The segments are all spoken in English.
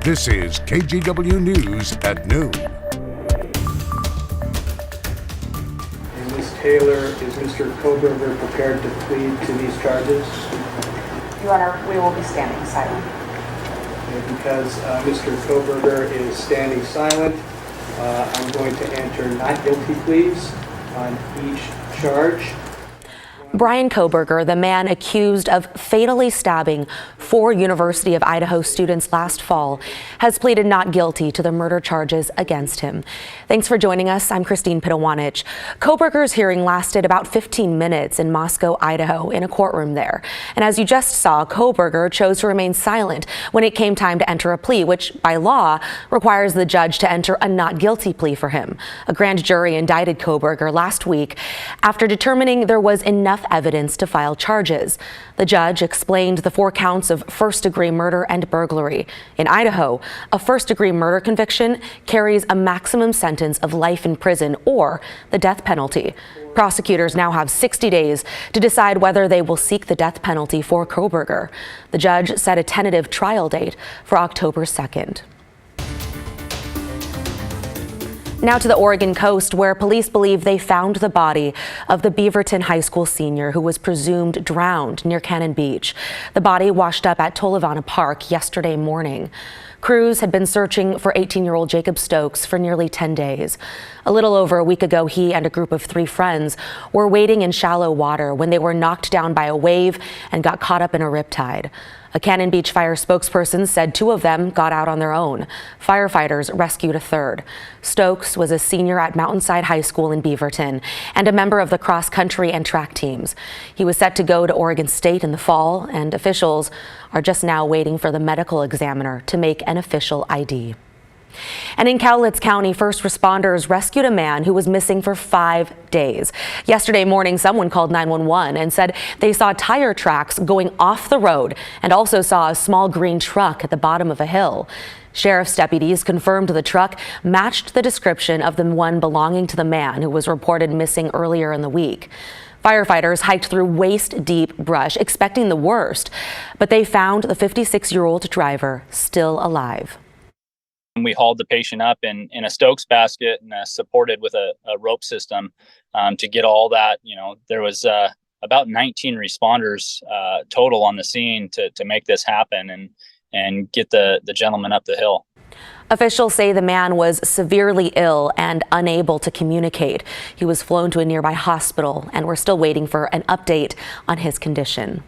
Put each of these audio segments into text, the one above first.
This is KGW News at noon. Ms. Taylor, is Mr. Koberger prepared to plead to these charges? Your Honor, we will be standing silent. And because Mr. Koberger is standing silent, I'm going to enter not guilty pleas on each charge. Brian Koberger, the man accused of fatally stabbing 4 University of Idaho students last fall, has pleaded not guilty to the murder charges against him. Thanks for joining us. I'm Christine Pitawanich. Koberger's hearing lasted about 15 minutes in Moscow, Idaho, in a courtroom there. And as you just saw, Koberger chose to remain silent when it came time to enter a plea, which by law requires the judge to enter a not guilty plea for him. A grand jury indicted Koberger last week after determining there was enough evidence to file charges. The judge explained the 4 counts of first-degree murder and burglary. In Idaho, a first-degree murder conviction carries a maximum sentence of life in prison or the death penalty. Prosecutors now have 60 days to decide whether they will seek the death penalty for Koberger. The judge set a tentative trial date for October 2nd. Now to the Oregon coast, where police believe they found the body of the Beaverton High School senior who was presumed drowned near Cannon Beach. The body washed up at Tolovana Park yesterday morning. Crews had been searching for 18-year-old Jacob Stokes for nearly 10 days. A little over a week ago, he and a group of 3 friends were wading in shallow water when they were knocked down by a wave and got caught up in a riptide. A Cannon Beach Fire spokesperson said 2 of them got out on their own. Firefighters rescued a 3rd. Stokes was a senior at Mountainside High School in Beaverton and a member of the cross-country and track teams. He was set to go to Oregon State in the fall, and officials are just now waiting for the medical examiner to make an official ID. And in Cowlitz County, first responders rescued a man who was missing for 5 days. Yesterday morning, someone called 911 and said they saw tire tracks going off the road and also saw a small green truck at the bottom of a hill. Sheriff's deputies confirmed the truck matched the description of the one belonging to the man who was reported missing earlier in the week. Firefighters hiked through waist-deep brush, expecting the worst, but they found the 56-year-old driver still alive. We hauled the patient up in a Stokes basket and supported with a rope system to get all that. There was about 19 responders total on the scene to make this happen and get the gentleman up the hill. Officials say the man was severely ill and unable to communicate. He was flown to a nearby hospital, and we're still waiting for an update on his condition.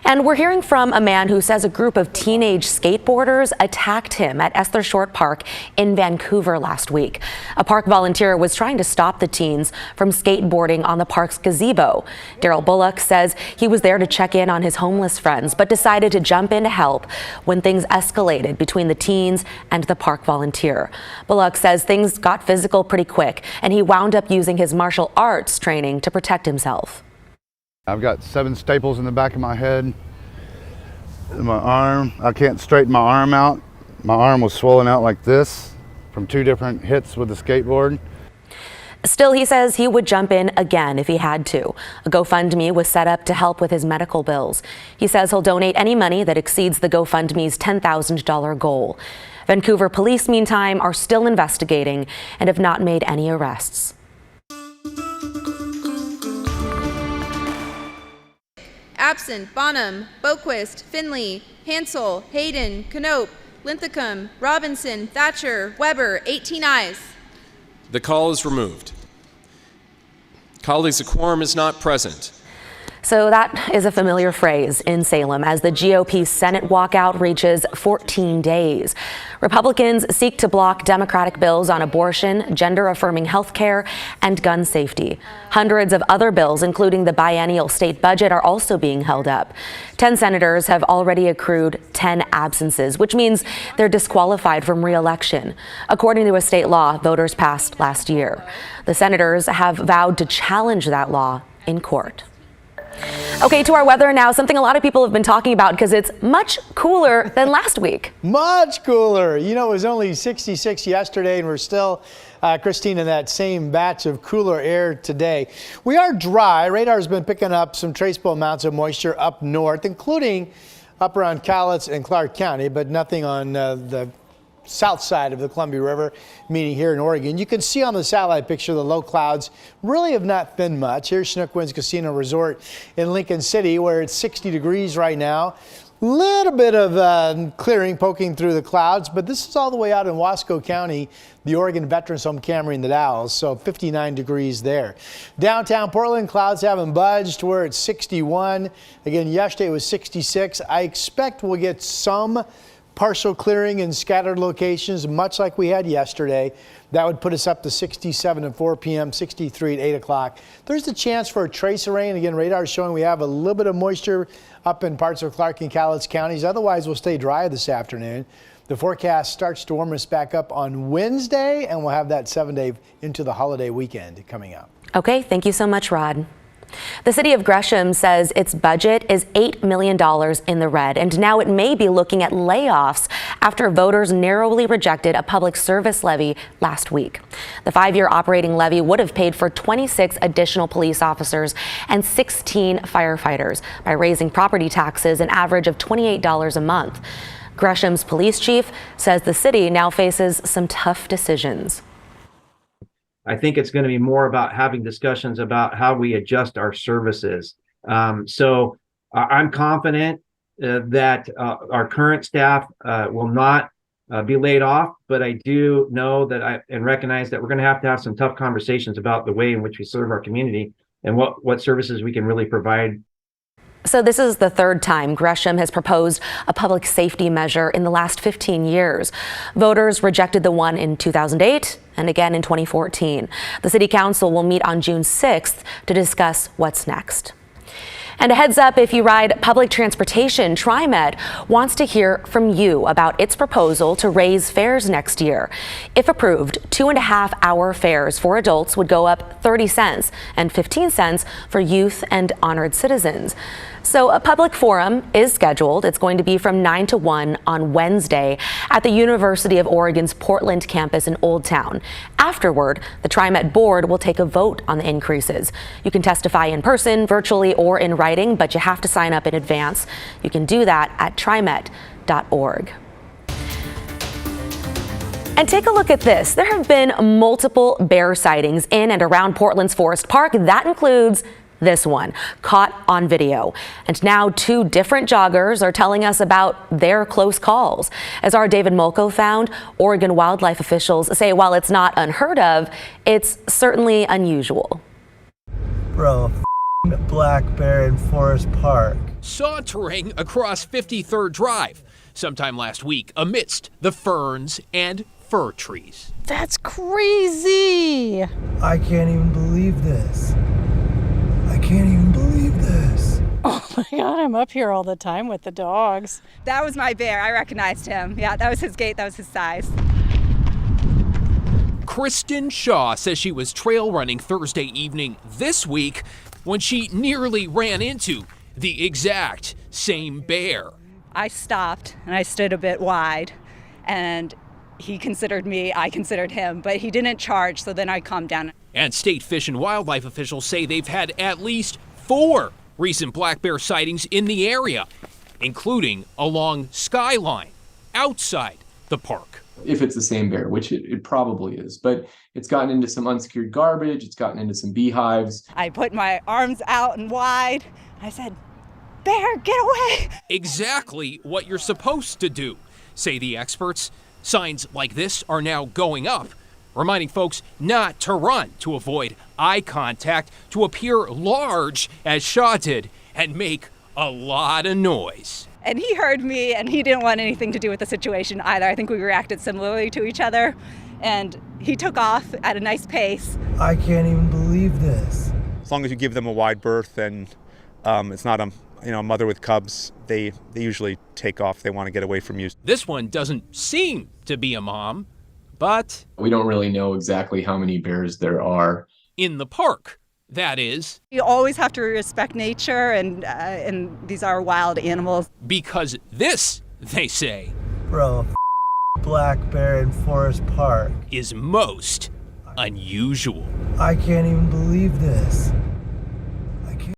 And we're hearing from a man who says a group of teenage skateboarders attacked him at Esther Short Park in Vancouver last week. A park volunteer was trying to stop the teens from skateboarding on the park's gazebo. Daryl Bullock says he was there to check in on his homeless friends, but decided to jump in to help when things escalated between the teens and the park volunteer. Bullock says things got physical pretty quick, and he wound up using his martial arts training to protect himself. I've got 7 staples in the back of my head, in my arm. I can't straighten my arm out. My arm was swollen out like this from 2 different hits with the skateboard. Still, he says he would jump in again if he had to. A GoFundMe was set up to help with his medical bills. He says he'll donate any money that exceeds the GoFundMe's $10,000 goal. Vancouver police, meantime, are still investigating and have not made any arrests. Absent: Bonham, Boquist, Finley, Hansel, Hayden, Knope, Linthicum, Robinson, Thatcher, Weber. 18 ayes. The call is removed. Colleagues, a quorum is not present. So that is a familiar phrase in Salem as the GOP Senate walkout reaches 14 days. Republicans seek to block Democratic bills on abortion, gender-affirming health care, and gun safety. Hundreds of other bills, including the biennial state budget, are also being held up. 10 senators have already accrued 10 absences, which means they're disqualified from re-election, according to a state law voters passed last year. The senators have vowed to challenge that law in court. Okay, to our weather now, something a lot of people have been talking about because it's much cooler than last week. Much cooler. You know, it was only 66 yesterday, and we're still, Christine, in that same batch of cooler air today. We are dry. Radar's been picking up some traceable amounts of moisture up north, including up around Cowlitz and Clark County, but nothing on the south side of the Columbia River, meaning here in Oregon. You can see on the satellite picture the low clouds really have not thinned much. Here's Chinook Winds Casino Resort in Lincoln City, where it's 60 degrees right now. Little bit of clearing poking through the clouds, but this is all the way out in Wasco County, the Oregon Veterans Home Camry and the Dalles, so 59 degrees there. Downtown Portland, clouds haven't budged. We're at 61. Again, yesterday it was 66. I expect we'll get some partial clearing in scattered locations, much like we had yesterday. That would put us up to 67 at 4 p.m., 63 at 8 o'clock. There's a chance for a trace of rain. Again, radar is showing we have a little bit of moisture up in parts of Clark and Cowlitz counties. Otherwise, we'll stay dry this afternoon. The forecast starts to warm us back up on Wednesday, and we'll have that 7-day into the holiday weekend coming up. Okay, thank you so much, Rod. The city of Gresham says its budget is $8 million in the red, and now it may be looking at layoffs after voters narrowly rejected a public service levy last week. The 5-year operating levy would have paid for 26 additional police officers and 16 firefighters by raising property taxes an average of $28 a month. Gresham's police chief says the city now faces some tough decisions. I think it's going to be more about having discussions about how we adjust our services. So I'm confident that our current staff will not be laid off, but I do know that and recognize that we're going to have some tough conversations about the way in which we serve our community and what services we can really provide. So this is the third time Gresham has proposed a public safety measure in the last 15 years. Voters rejected the one in 2008 and again in 2014. The city council will meet on June 6th to discuss what's next. And a heads up, if you ride public transportation, TriMet wants to hear from you about its proposal to raise fares next year. If approved, 2.5-hour fares for adults would go up 30 cents and 15 cents for youth and honored citizens. So a public forum is scheduled. It's going to be from 9 to 1 on Wednesday at the University of Oregon's Portland campus in Old Town. Afterward, the TriMet board will take a vote on the increases. You can testify in person, virtually, or in writing, but you have to sign up in advance. You can do that at trimet.org. And take a look at this. There have been multiple bear sightings in and around Portland's Forest Park. That includes this one, caught on video. And now 2 different joggers are telling us about their close calls. As our David Molko found, Oregon wildlife officials say while it's not unheard of, it's certainly unusual. Bro, black bear in Forest Park. Sauntering across 53rd Drive sometime last week amidst the ferns and fir trees. That's crazy. I can't even believe this. I can't even believe this. Oh my God, I'm up here all the time with the dogs. That was my bear. I recognized him. Yeah, that was his gait. That was his size. Kristen Shaw says she was trail running Thursday evening this week when she nearly ran into the exact same bear. I stopped and I stood a bit wide, and he considered me, I considered him, but he didn't charge, so then I calmed down. And state fish and wildlife officials say they've had at least 4 recent black bear sightings in the area, including along Skyline, outside the park. If it's the same bear, which it probably is, but it's gotten into some unsecured garbage, it's gotten into some beehives. I put my arms out and wide. I said, "Bear, get away!" Exactly what you're supposed to do, say the experts. Signs like this are now going up, reminding folks not to run, to avoid eye contact, to appear large, as Shaw did, and make a lot of noise. And he heard me, and he didn't want anything to do with the situation either. I think we reacted similarly to each other, and he took off at a nice pace. I can't even believe this. As long as you give them a wide berth and it's not a mother with cubs, they usually take off. They want to get away from you. This one doesn't seem to be a mom, but we don't really know exactly how many bears there are in the park. That is, you always have to respect nature, and these are wild animals. Because this, they say, bro, black bear in Forest Park is most unusual. I can't even believe this.